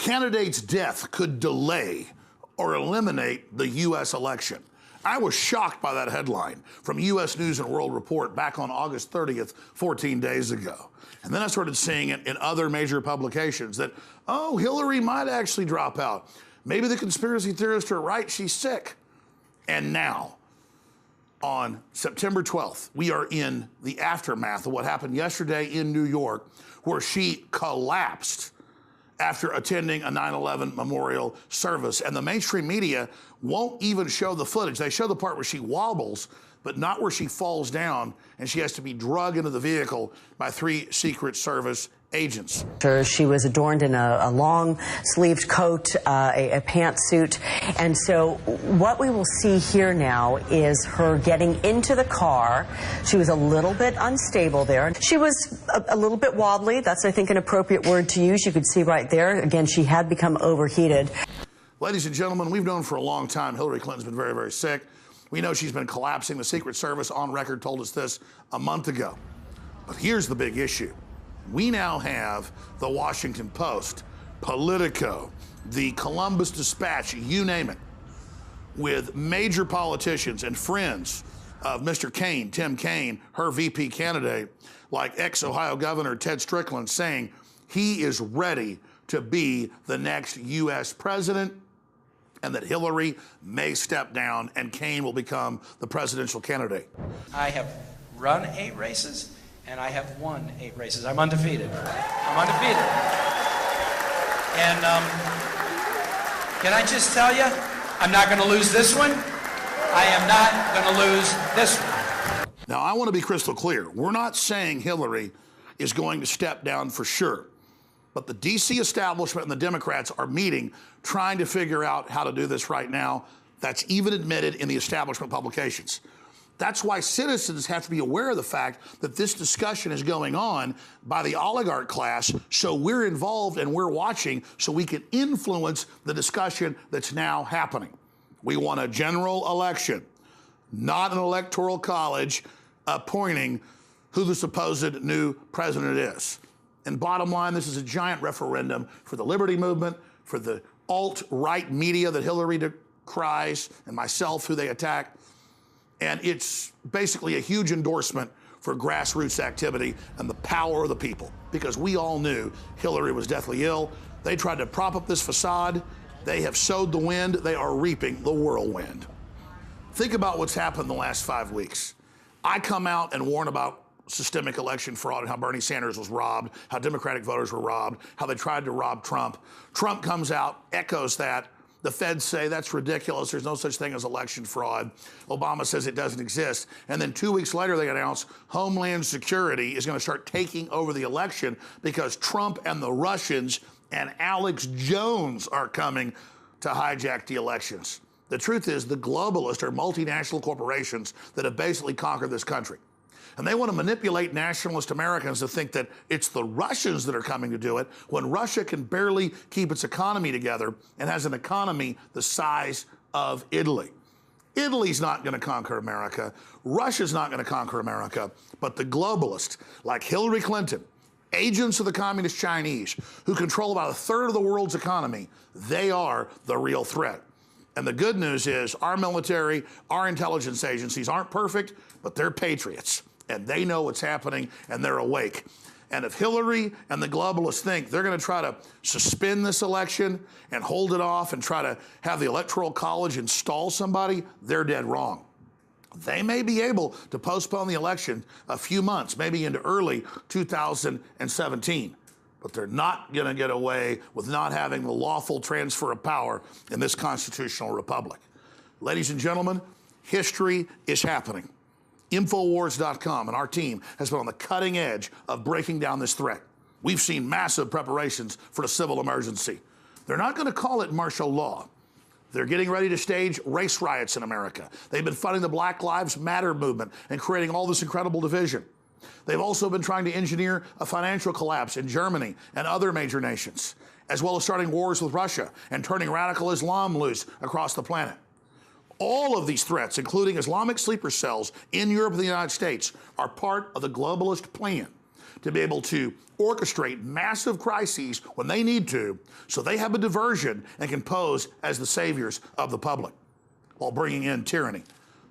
candidate's death could delay or eliminate the U.S. election. I was shocked by that headline from U.S. News and World Report back on August 30th, 14 days ago. And then I started seeing it in other major publications that, oh, Hillary might actually drop out. Maybe the conspiracy theorists are right, she's sick. And now, on September 12th, we are in the aftermath of what happened yesterday in New York, where she collapsed after attending a 9/11 memorial service. And the mainstream media won't even show the footage. They show the part where she wobbles, but not where she falls down and she has to be drugged into the vehicle by 3 Secret Service agents. She was adorned in a long-sleeved coat, a pantsuit. And so what we will see here now is her getting into the car. She was a little bit unstable there. She was a little bit wobbly. That's, I think, an appropriate word to use. You could see right there. Again, she had become overheated. Ladies and gentlemen, we've known for a long time Hillary Clinton's been very, very sick. We know she's been collapsing. The Secret Service on record told us this a month ago. But here's the big issue. We now have the Washington Post, Politico, the Columbus Dispatch, you name it, with major politicians and friends of Mr. Kaine, Tim Kaine, her VP candidate, like ex-Ohio Governor Ted Strickland, saying he is ready to be the next U.S. president and that Hillary may step down and Kaine will become the presidential candidate. I have run 8 races. And I have won 8 races. I'm undefeated. I'm undefeated. And can I just tell you, I'm not going to lose this one. I am not going to lose this one. Now, I want to be crystal clear. We're not saying Hillary is going to step down for sure. But the D.C. establishment and the Democrats are meeting, trying to figure out how to do this right now. That's even admitted in the establishment publications. That's why citizens have to be aware of the fact that this discussion is going on by the oligarch class, so we're involved and we're watching so we can influence the discussion that's now happening. We want a general election, not an electoral college appointing who the supposed new president is. And bottom line, this is a giant referendum for the liberty movement, for the alt-right media that Hillary decries, and myself, who they attack. And it's basically a huge endorsement for grassroots activity and the power of the people, because we all knew Hillary was deathly ill. They tried to prop up this facade. They have sowed the wind. They are reaping the whirlwind. Think about what's happened the last 5 weeks. I come out and warn about systemic election fraud and how Bernie Sanders was robbed, how Democratic voters were robbed, how they tried to rob Trump. Trump comes out, echoes that. The feds say that's ridiculous. There's no such thing as election fraud. Obama says it doesn't exist. And then 2 weeks later, they announce Homeland Security is going to start taking over the election because Trump and the Russians and Alex Jones are coming to hijack the elections. The truth is the globalists are multinational corporations that have basically conquered this country. And they want to manipulate nationalist Americans to think that it's the Russians that are coming to do it when Russia can barely keep its economy together and has an economy the size of Italy. Italy's not going to conquer America. Russia's not going to conquer America. But the globalists, like Hillary Clinton, agents of the Communist Chinese, who control about 1/3 of the world's economy, they are the real threat. And the good news is our military, our intelligence agencies aren't perfect, but they're patriots. And they know what's happening, and they're awake. And if Hillary and the globalists think they're going to try to suspend this election and hold it off and try to have the Electoral College install somebody, they're dead wrong. They may be able to postpone the election a few months, maybe into early 2017. But they're not going to get away with not having the lawful transfer of power in this constitutional republic. Ladies and gentlemen, history is happening. Infowars.com and our team has been on the cutting edge of breaking down this threat. We've seen massive preparations for a civil emergency. They're not going to call it martial law. They're getting ready to stage race riots in America. They've been funding the Black Lives Matter movement and creating all this incredible division. They've also been trying to engineer a financial collapse in Germany and other major nations, as well as starting wars with Russia and turning radical Islam loose across the planet. All of these threats, including Islamic sleeper cells in Europe and the United States, are part of the globalist plan to be able to orchestrate massive crises when they need to, so they have a diversion and can pose as the saviors of the public while bringing in tyranny.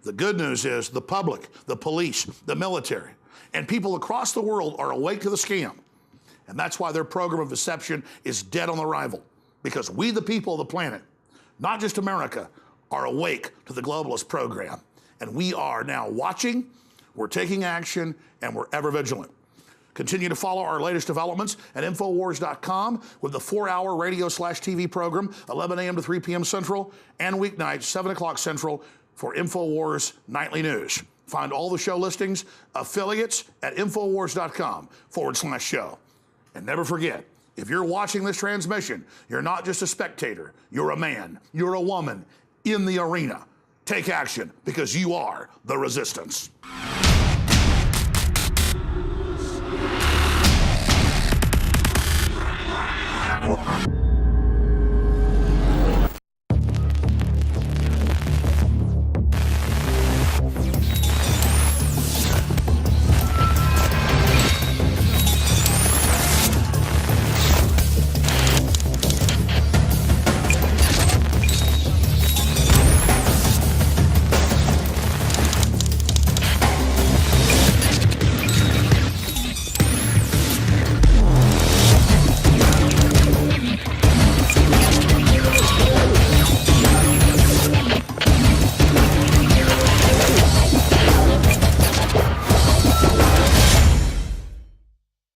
The good news is the public, the police, the military, and people across the world are awake to the scam. And that's why their program of deception is dead on arrival, because we, the people of the planet, not just America, are awake to the globalist program. And we are now watching, we're taking action, and we're ever vigilant. Continue to follow our latest developments at Infowars.com with the 4-hour radio/TV program, 11 a.m. to 3 p.m. Central, and weeknights, 7 o'clock Central, for Infowars Nightly News. Find all the show listings, affiliates at Infowars.com/show. And never forget, if you're watching this transmission, you're not just a spectator, you're a man, you're a woman in the arena. Take action, because you are the resistance.